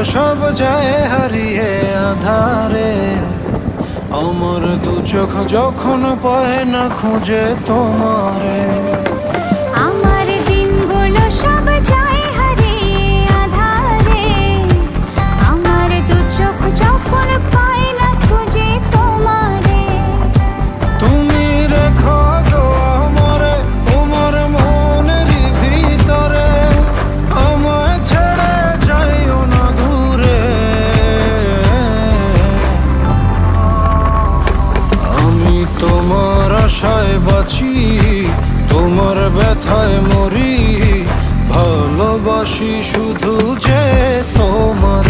সব যায় হারিয়ে আধারে। আমার দু চোখ যখন পায় না খুঁজে তোমারে। আমার দিনগুলো সব যায় হারিয়ে আঁধারে। আমার দু চোখ যখন পায় না খুঁজে তোমারে। তুমি রেখো গো আমারে তোমার মনেরই ভিতরে, আমায় ছেড়ে যাইও না দূরে। আমি তোমার আশায় বাঁচি, তোমার ব্যথায় মরি, ভালোবাসি শুধু যে তোমার।